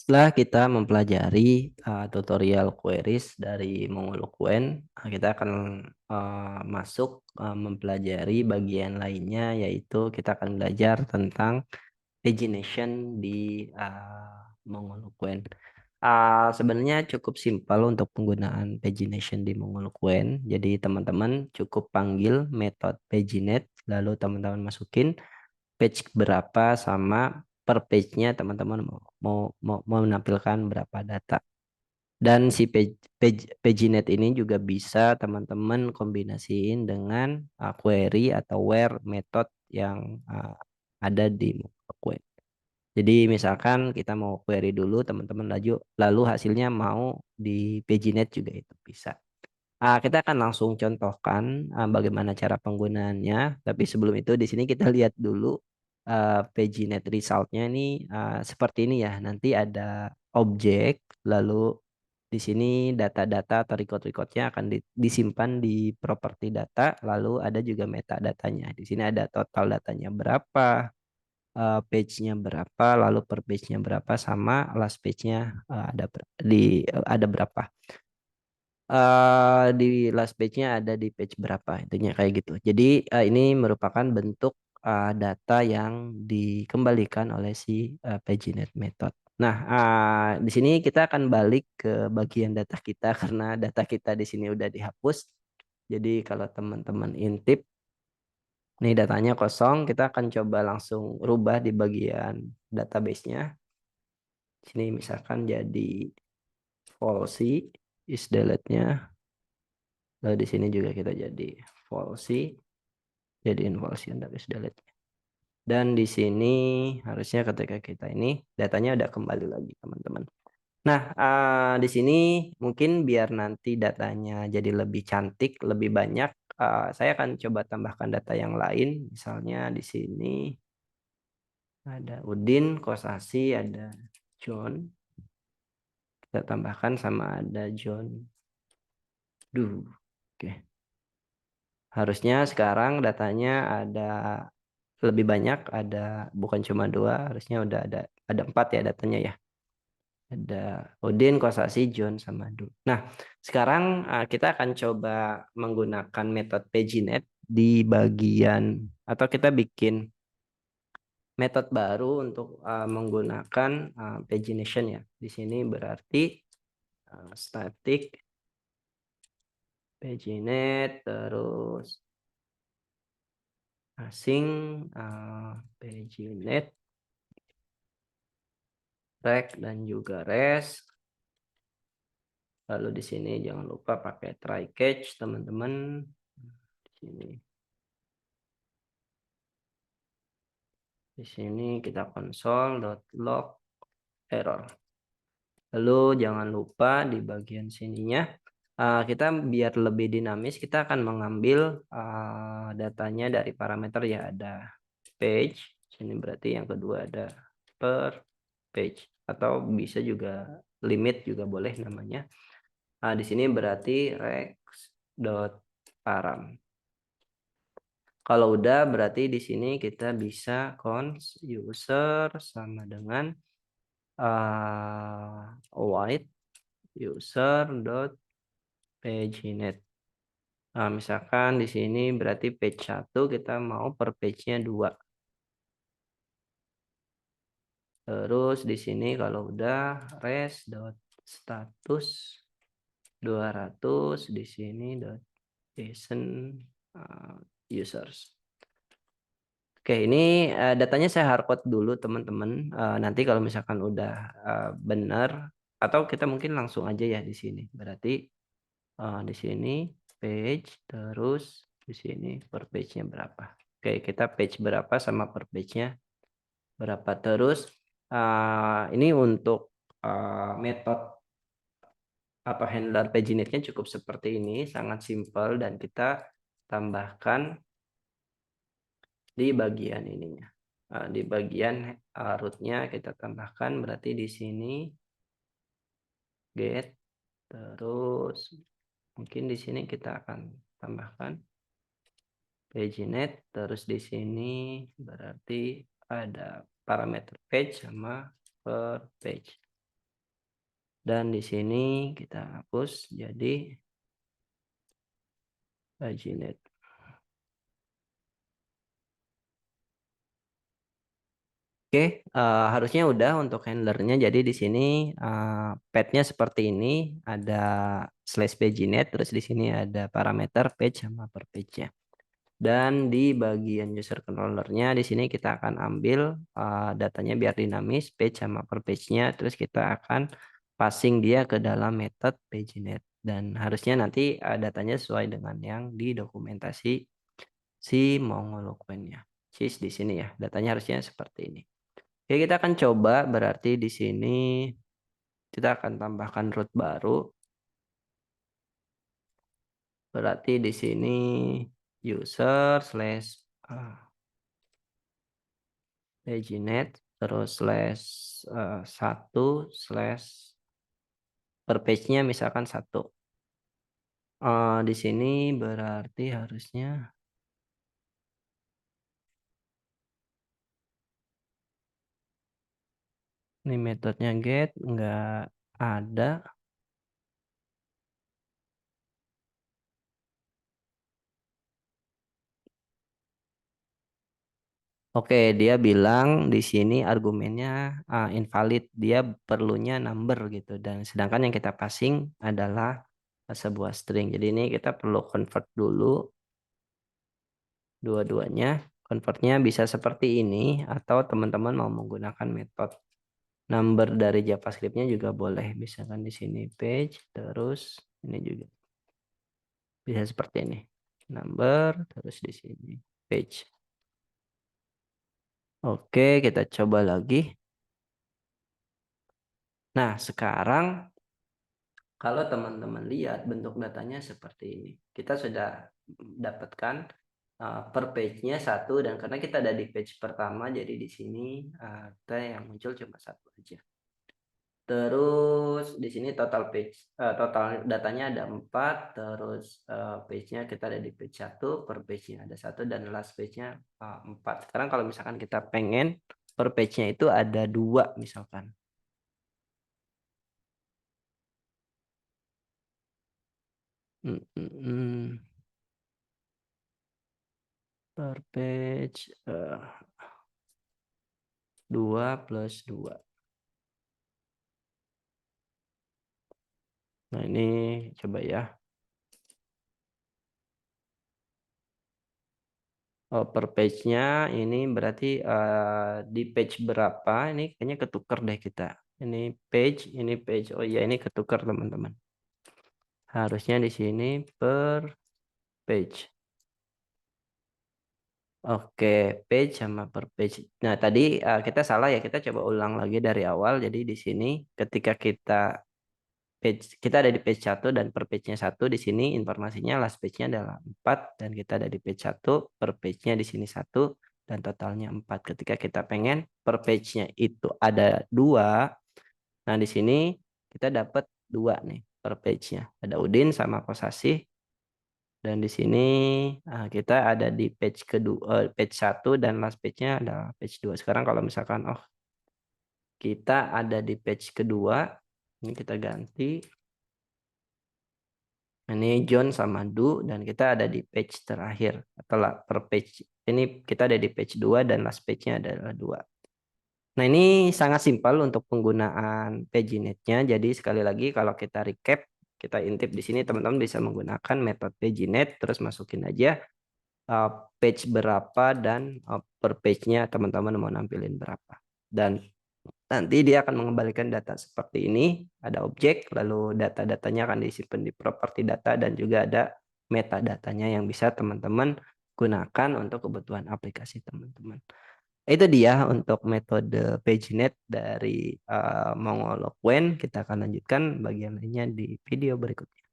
Setelah kita mempelajari tutorial queries dari Mongologuen, kita akan masuk mempelajari bagian lainnya, yaitu kita akan belajar tentang pagination di Mongologuen. Sebenarnya cukup simpel untuk penggunaan pagination di Mongologuen. Jadi teman-teman cukup panggil metode paginate, lalu teman-teman masukin page berapa sama per page-nya teman-teman mau menampilkan berapa data. Dan si paginet ini juga bisa teman-teman kombinasiin dengan query atau where method yang ada di Query. Jadi misalkan kita mau query dulu teman-teman lalu hasilnya mau di paginet juga itu bisa. Kita akan langsung contohkan bagaimana cara penggunaannya. Tapi sebelum itu di sini kita lihat dulu paginet resultnya ini seperti ini ya. Nanti ada objek, lalu di sini data-data atau record-recordnya akan disimpan di properti data, lalu ada juga metadatanya. Di sini ada total datanya berapa, page-nya berapa, lalu per page-nya berapa, sama last page-nya ada berapa. Di last page-nya ada di page berapa intinya kayak gitu. Jadi ini merupakan bentuk data yang dikembalikan oleh si paginet method. Nah, di sini kita akan balik ke bagian data kita karena data kita di sini udah dihapus. Jadi kalau teman-teman intip, nih datanya kosong, kita akan coba langsung rubah di bagian database-nya. Sini misalkan jadi false is delete-nya. Lalu di sini juga kita jadi false, jadiin false tapi delete. Dan di sini harusnya ketika kita ini datanya udah kembali lagi teman-teman. Nah, di sini mungkin biar nanti datanya jadi lebih cantik, lebih banyak, saya akan coba tambahkan data yang lain. Misalnya di sini ada Udin, Kosasi, ada John. Kita tambahkan sama ada John. Oke. Harusnya sekarang datanya ada lebih banyak, ada bukan cuma dua, harusnya udah ada 4 ya datanya ya. Ada Odin, Kosasi, John, sama Du. Nah, sekarang kita akan coba menggunakan metode paginate di bagian atau kita bikin metode baru untuk menggunakan pagination ya. Di sini berarti static paginate terus asing paginate rec dan juga res. Lalu di sini jangan lupa pakai try catch teman-teman. Di sini. Di sini kita console.log error. Lalu jangan lupa di bagian sininya kita biar lebih dinamis kita akan mengambil datanya dari parameter ya ada page. Sini berarti yang kedua ada per page atau bisa juga limit juga boleh namanya. Di sini berarti rex.param. Kalau udah berarti di sini kita bisa const user sama dengan white user dot paginet. Misalkan di sini berarti page 1 kita mau per page-nya 2. Terus di sini kalau udah res dot status 200 di sini dot json users. Oke, ini datanya saya hardcode dulu teman-teman. Nanti kalau misalkan udah benar atau kita mungkin langsung aja ya di sini. Berarti di sini page terus di sini per page-nya berapa. Oke, kita page berapa sama per page-nya berapa. Terus ini untuk metode atau handler paginate-nya cukup seperti ini, sangat simpel dan kita tambahkan di bagian ininya. Di bagian root-nya kita tambahkan berarti di sini get terus mungkin di sini kita akan tambahkan paginate terus di sini berarti ada parameter page sama per page. Dan di sini kita hapus jadi paginate. Oke, harusnya udah untuk handlernya. Jadi di sini path-nya seperti ini, ada slash paginate, terus di sini ada parameter page sama per page-nya. Dan di bagian user controllernya di sini kita akan ambil datanya biar dinamis, page sama per page-nya, terus kita akan passing dia ke dalam method paginate. Dan harusnya nanti datanya sesuai dengan yang di dokumentasi si MongoLoquent-nya. Sis di sini ya, datanya harusnya seperti ini. Oke, kita akan coba berarti di sini kita akan tambahkan root baru. Berarti di sini user slash paginate terus slash 1 slash per page-nya misalkan 1. Di sini berarti harusnya ini metodenya get nggak ada. Oke, dia bilang di sini argumennya invalid, dia perlunya number gitu. Dan sedangkan yang kita passing adalah sebuah string. Jadi ini kita perlu convert dulu dua-duanya. Convertnya bisa seperti ini atau teman-teman mau menggunakan metode number dari JavaScript-nya juga boleh. Misalkan di sini page, terus ini juga bisa seperti ini. Number, terus di sini page. Oke, kita coba lagi. Nah, sekarang kalau teman-teman lihat bentuk datanya seperti ini. Kita sudah dapatkan per page-nya 1 dan karena kita ada di page pertama jadi di sini kita yang muncul cuma 1 aja. Terus di sini total page total datanya ada 4, terus page-nya kita ada di page 1, per page-nya ada 1 dan last page-nya 4. Sekarang kalau misalkan kita pengen per page-nya itu ada 2 misalkan. Per page 2 plus 2. Nah ini coba ya. Per page-nya ini berarti di page berapa ini kayaknya ketukar deh kita. Ini page. Oh iya ini ketukar teman-teman. Harusnya di sini per page. Oke, page sama per page. Nah, tadi kita salah ya, kita coba ulang lagi dari awal. Jadi di sini ketika kita ada di page 1 dan per page-nya 1 di sini informasinya last page-nya adalah 4 dan kita ada di page 1, per page-nya di sini 1 dan totalnya 4. Ketika kita pengen per page-nya itu ada 2, nah di sini kita dapat 2 nih per page-nya. Ada Udin sama Kosasih. Dan di sini kita ada di page kedua, page 1 dan last page-nya adalah page 2. Sekarang kalau misalkan kita ada di page kedua, ini kita ganti. Ini John sama Du dan kita ada di page terakhir atau per page. Ini kita ada di page 2 dan last page-nya adalah 2. Nah, ini sangat simpel untuk penggunaan paginate-nya. Jadi sekali lagi kalau kita recap, kita intip di sini teman-teman bisa menggunakan metode paginate terus masukin aja page berapa dan per page-nya teman-teman mau nampilin berapa. Dan nanti dia akan mengembalikan data seperti ini, ada objek, lalu data-datanya akan disimpan di properti data dan juga ada metadatanya yang bisa teman-teman gunakan untuk kebutuhan aplikasi teman-teman. Itu dia untuk metode paginate dari MongoLoquent. Kita akan lanjutkan bagian lainnya di video berikutnya.